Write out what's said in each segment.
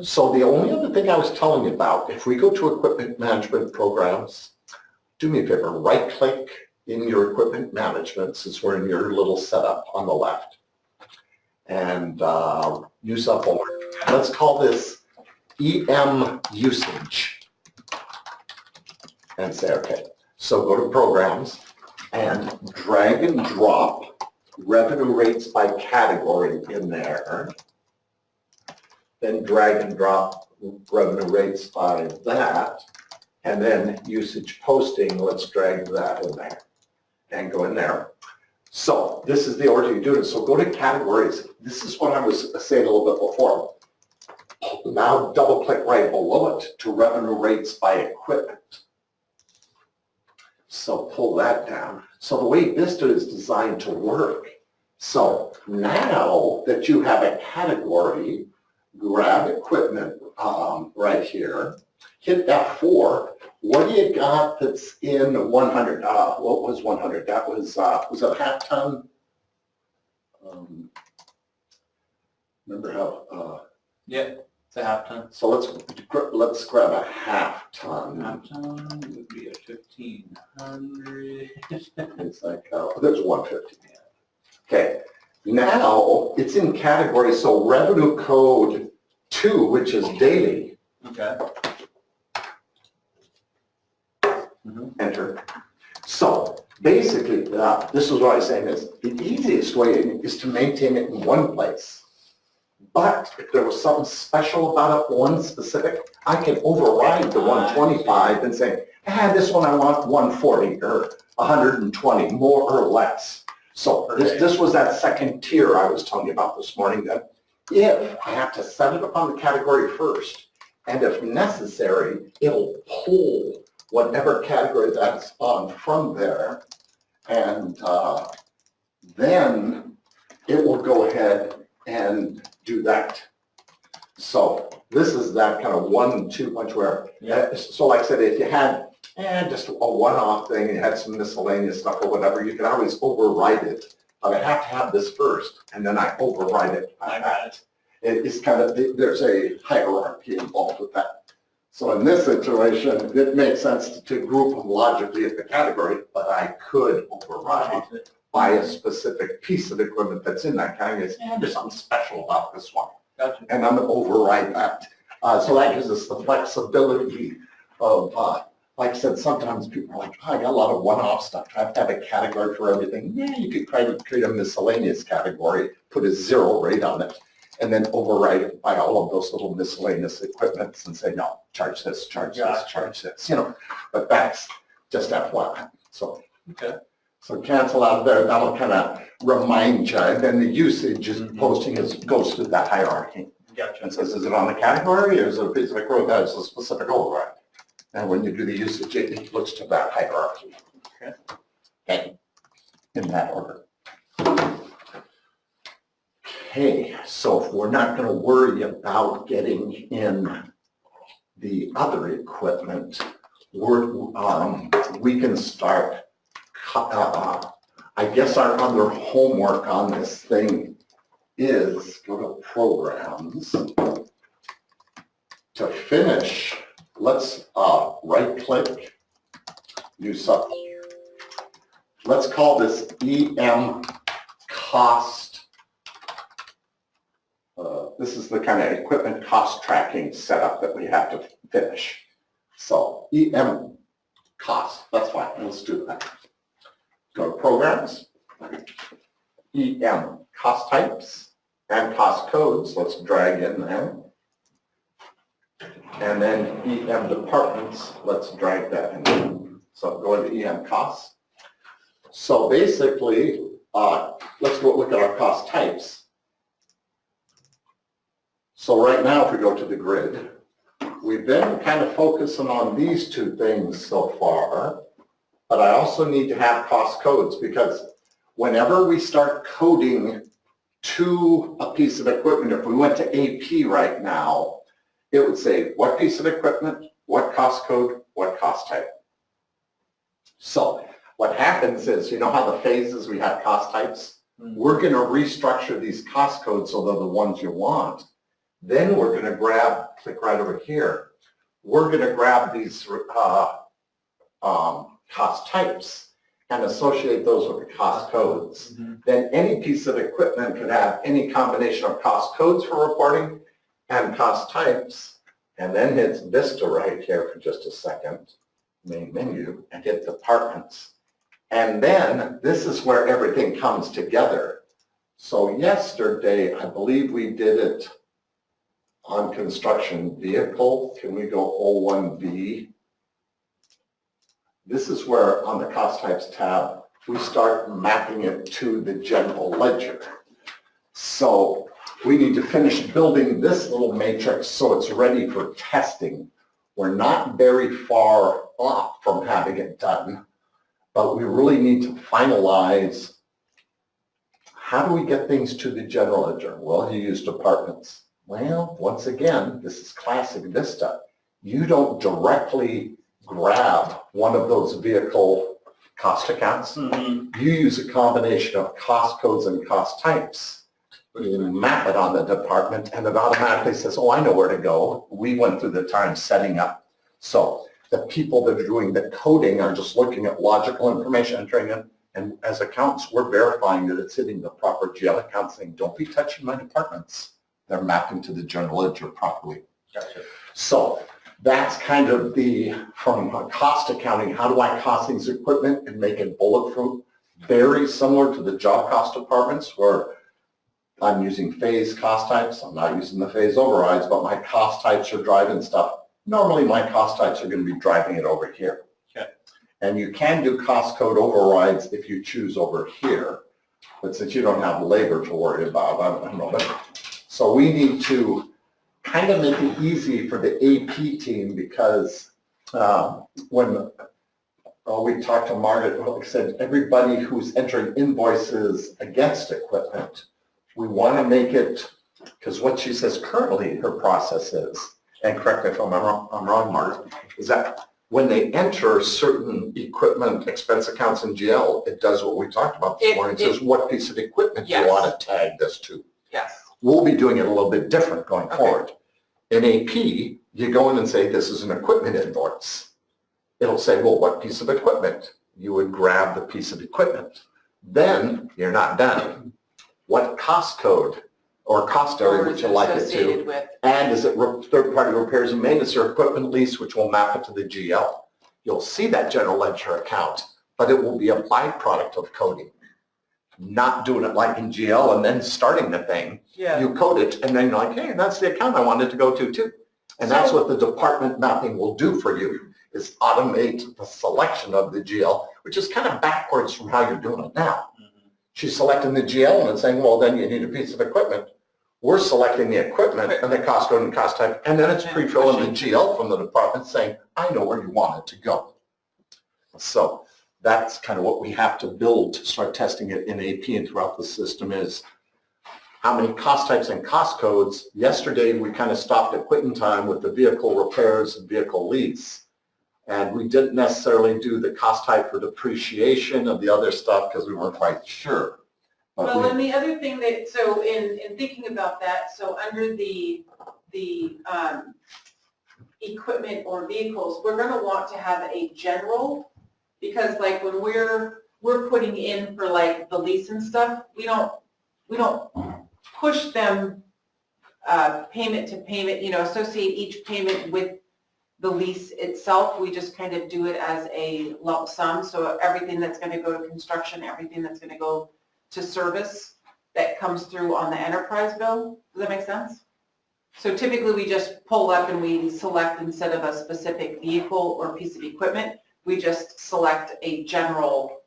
So the only other thing I was telling you about, if we go to equipment management programs, do me a favor, right click in your equipment management, since we're in your little setup on the left, and use up over. Let's call this EM usage and say, okay. So go to programs and drag and drop revenue rates by category in there. Then drag and drop revenue rates by that. And then usage posting, let's drag that in there and go in there. So this is the order you do it. So go to categories. This is what I was saying a little bit before. Now double click right below it to revenue rates by equipment. So pull that down. So the way Vista is designed to work. So now that you have a category, grab equipment right here, hit F4. What do you got that's in 100? What was 100? That was it a half ton? Remember how? Yeah, it's a half ton. So let's grab a half ton. Half ton would be a 1,500. It's like there's 150. Okay. Now it's in category. So revenue code 2, which is daily. Okay. Enter. So basically, this is what I was saying is the easiest way is to maintain it in one place. But if there was something special about it, one specific, I can override the 125 and say, this one I want 140 or 120, more or less. So this was that second tier I was telling you about this morning, that if I have to set it up on the category first, and if necessary, it'll pull whatever category that's on from there, and then it will go ahead and do that. So this is that kind of 1-2 punch where, so like I said, if you had just a one-off thing, you had some miscellaneous stuff or whatever, you can always override it. But I have to have this first, and then I override it. I got it. It's kind of, there's a hierarchy involved with that. So in this situation, it makes sense to group them logically at the category, but I could override by a specific piece of equipment that's in that category. There's something special about this one. Gotcha. And I'm going to override that. So that gives us the flexibility of, like I said, sometimes people are like, I got a lot of one-off stuff. I have to have a category for everything. Yeah, you could try to create a miscellaneous category, put a 0 rate on it, and then override it by all of those little miscellaneous equipments and say, no, charge this, charge this, charge this, but that's just FYI. So, okay. So cancel out of there, that'll kind of remind you, and then the usage is posting goes through that hierarchy. Gotcha. And says, is it on the category or is it a piece of equipment that has a specific override? And when you do the usage, it looks to that hierarchy. Okay. In that order. Okay, so if we're not going to worry about getting in the other equipment, we can start, I guess our other homework on this thing is go to programs. To finish, let's right click, new sub. Let's call this EM cost. This is the kind of equipment cost tracking setup that we have to finish. So EM cost, that's fine, let's do that. Go to programs, EM cost types and cost codes, let's drag in there. And then EM departments, let's drag that in. So go into EM costs. So basically, let's go look at our cost types. So right now, if we go to the grid, we've been kind of focusing on these two things so far, but I also need to have cost codes because whenever we start coding to a piece of equipment, if we went to AP right now, it would say what piece of equipment, what cost code, what cost type. So what happens is, you know how the phases we have cost types? We're going to restructure these cost codes so they're the ones you want. Then we're going to click right over here. We're going to grab these cost types and associate those with the cost codes. Then any piece of equipment could have any combination of cost codes for reporting and cost types. And then hit Vista right here for just a second, main menu, and hit departments. And then this is where everything comes together. So yesterday, I believe we did it on construction vehicle. Can we go 01V? This is where on the cost types tab, we start mapping it to the general ledger. So we need to finish building this little matrix so it's ready for testing. We're not very far off from having it done, but we really need to finalize how do we get things to the general ledger? Well, you use departments. Well, once again, this is classic Vista. You don't directly grab one of those vehicle cost accounts. You use a combination of cost codes and cost types. You map it on the department and it automatically says, oh, I know where to go. We went through the time setting up. So the people that are doing the coding are just looking at logical information, entering it. And as accountants, we're verifying that it's hitting the proper GL account, saying, don't be touching my departments. They're mapping to the general ledger properly. Gotcha. So that's kind of from cost accounting, how do I cost these equipment and make it bulletproof? Very similar to the job cost departments where I'm using phase cost types. I'm not using the phase overrides, but my cost types are driving stuff. Normally my cost types are going to be driving it over here. Okay. And you can do cost code overrides if you choose over here. But since you don't have labor to worry about, I don't know. So we need to kind of make it easy for the AP team because when we talked to Margaret, like I said, everybody who's entering invoices against equipment, we want to make it, because what she says currently her process is, and correct me if I'm wrong, Margaret, is that when they enter certain equipment expense accounts in GL, it does what we talked about this morning. It says what piece of equipment you want to tag this to. Yes. We'll be doing it a little bit different going forward. In AP, you go in and say, this is an equipment invoice. It'll say, well, what piece of equipment? You would grab the piece of equipment. Then you're not done. What cost code or cost area would you like it to? With. And is it third-party repairs and maintenance or equipment lease, which will map it to the GL? You'll see that general ledger account, but it will be a byproduct of coding. Not doing it like in GL and then starting the thing. Yeah. You code it and then you're like, hey, that's the account I wanted to go to too. And that's what the department mapping will do for you, is automate the selection of the GL, which is kind of backwards from how you're doing it now. She's selecting the GL and it's saying, well, then you need a piece of equipment. We're selecting the equipment and the cost code and cost type, and then it's pre-filling the GL from the department saying, I know where you want it to go. So that's kind of what we have to build to start testing it in AP and throughout the system is how many cost types and cost codes. Yesterday, we kind of stopped at quitting time with the vehicle repairs and vehicle lease. And we didn't necessarily do the cost type for depreciation of the other stuff because we weren't quite sure. But well, and the other thing that, so in thinking about that, so under the equipment or vehicles, we're going to want to have a general, because like when we're putting in for like the lease and stuff, we don't push them payment to payment, associate each payment with the lease itself. We just kind of do it as a lump sum. So everything that's going to go to construction, everything that's going to go to service that comes through on the enterprise bill. Does that make sense? So typically we just pull up and we select, instead of a specific vehicle or piece of equipment, we just select a general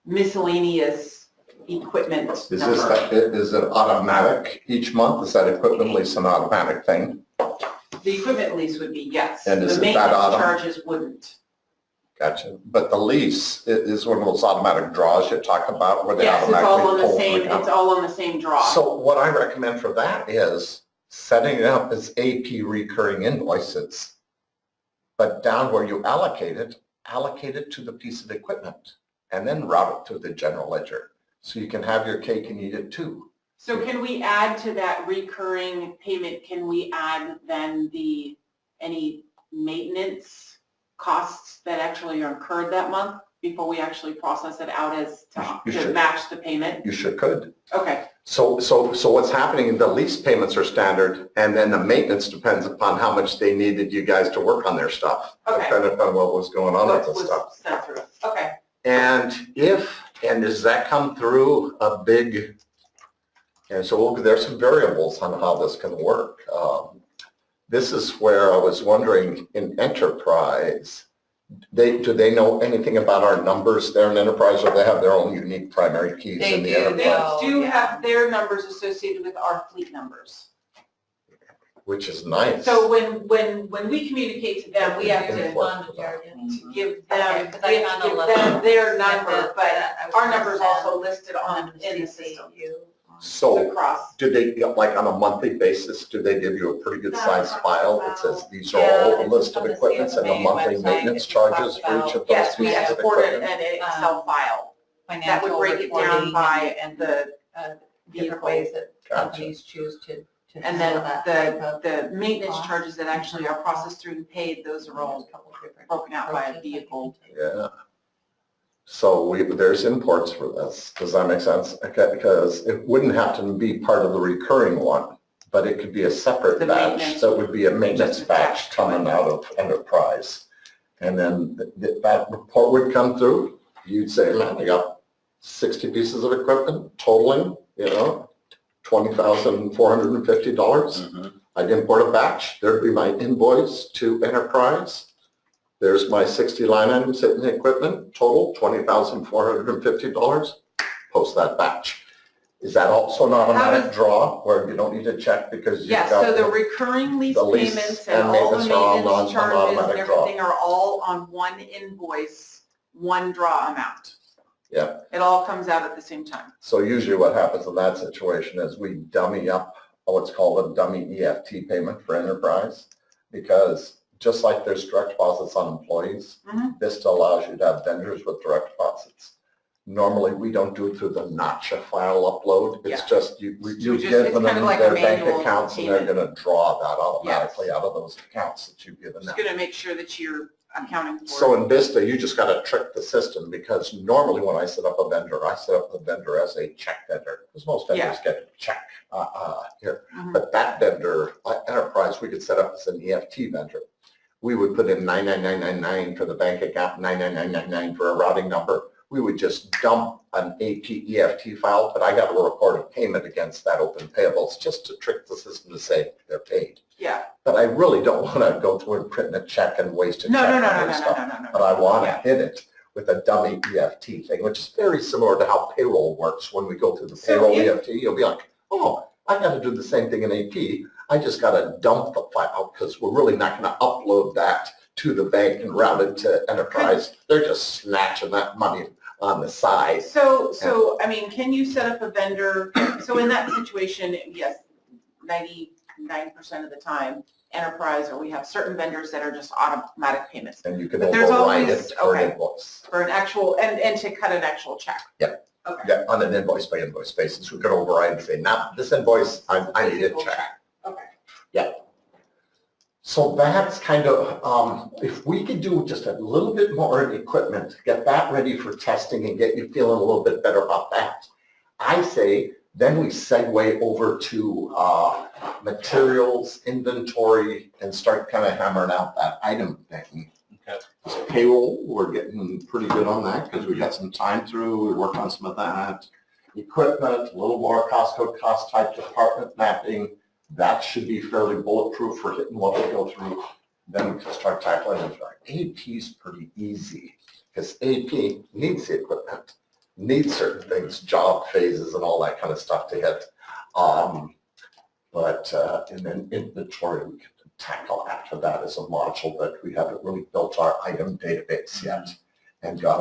miscellaneous equipment number. Is it automatic each month? Is that equipment lease an automatic thing? The equipment lease would be, yes. And is the it that maintenance charges wouldn't. Gotcha. But the lease is one of those automatic draws you talk about where they Yes, it's automatically all on the pull same. from account. It's all on the same draw. So what I recommend for that is setting it up as AP recurring invoices, but down where you allocate it to the piece of equipment, and then route it to the general ledger. So you can have your cake and eat it too. So can we add to that recurring payment, can we add then any maintenance costs that actually are incurred that month before we actually process it out as You to should. match the payment? You could. Okay, So what's happening, the lease payments are standard, and then the maintenance depends upon how much they needed you guys to work on their stuff. Okay. Depending upon what was going on with what the was stuff. sent through, okay. And does that come through a big, and so there's some variables on how this can work. This is where I was wondering, in enterprise, do they know anything about our numbers there in enterprise, or they have their own unique primary keys They in the do. enterprise? They do have their numbers associated with our fleet numbers. Which is nice. So when we communicate to them, we have to give them, Okay, 'cause we I have to kinda give them looked their at number, this, but I was our gonna number's send also listed them on, to in the CC system. you. So Across. do they, like on a monthly basis, do they give you a pretty good sized file that says these are Yeah, all a it's list of on the equipments and the CFMA monthly website. maintenance It talks charges for each of those Yes, we pieces of exported equipment? an Excel file that would Financial break it down reporting by and the different vehicle. ways that Gotcha. companies choose to And handle then that type of the maintenance cost. charges that actually are processed through and paid, those are all couple different broken out by a approaches that you vehicle. can take. Yeah. So there's imports for this. Does that make sense? Okay, because it wouldn't have to be part of the recurring one, but it could be a separate The batch. maintenance. That would be a maintenance Just batch attached to it. coming out of enterprise. And then that report would come through. You'd say, man, I got 60 pieces of equipment totaling, $20,450. I'd import a batch. There'd be my invoice to enterprise. There's my 60 line items hitting the equipment, total $20,450. Post that batch. Is that also an automatic draw where you don't need to check because you've Yes, got so the recurring lease the lease payments and and all the maintenance are all maintenance on charges and automatic draw. everything are all on one invoice, one draw amount. Yeah. It all comes out at the same time. So usually what happens in that situation is we dummy up what's called a dummy EFT payment for enterprise, because just like there's direct deposits on employees, Mhm. this still allows you to have vendors with direct deposits. Normally, we don't do it through the notcha file upload. It's Yeah. just you just- give it's them kind of like a their bank manual accounts and they're payment. going to draw that automatically out of those accounts that you've given Just them. gonna make sure that you're accounting for So it. in Vista, you just got to trick the system, because normally when I set up a vendor, I set up the vendor as a check vendor, because most vendors get a check here. Mhm. But that vendor, enterprise, we could set up as an EFT vendor. We would put in 99999 for the bank account, 99999 for a routing number. We would just dump an AP EFT file, but I got to record a payment against that open payables just to trick the system to say they're paid. Yeah. But I really don't want to go through and print a check and waste a check. No. on this stuff. No. But I want to Yeah. hit it with a dummy EFT thing, which is very similar to how payroll works. When we go through the So payroll if- EFT, you'll be like, oh, I got to do the same thing in AP. I just got to dump the file, because we're really not going to upload that to the bank and route it to enterprise. They're just snatching that money on the side. So, I mean, can you set up a vendor, so in that situation, yes, 99% of the time, enterprise, or we have certain vendors that are just automatic payments And you can But there's override always- it for an okay. invoice. for an actual, and to cut an actual check. Yeah. Okay. Yeah, on an invoice by invoice basis, we could override and say, now this invoice, I need a Physical check. Okay. So that's kind of, if we could do just a little bit more in equipment, get that ready for testing and get you feeling a little bit better about that. I say, then we segue over to materials, inventory, and start kind of hammering out that item thing. Okay. Payroll, we're getting pretty good on that because we got some time through, we worked on some of that. Equipment, a little more cost code, cost type, department mapping. That should be fairly bulletproof for hitting what we go through. Then we can start tackling it. AP's pretty easy because AP needs the equipment, needs certain things, job phases and all that kind of stuff to hit. And then inventory we can tackle after that as a module, but we haven't really built our item database yet and got our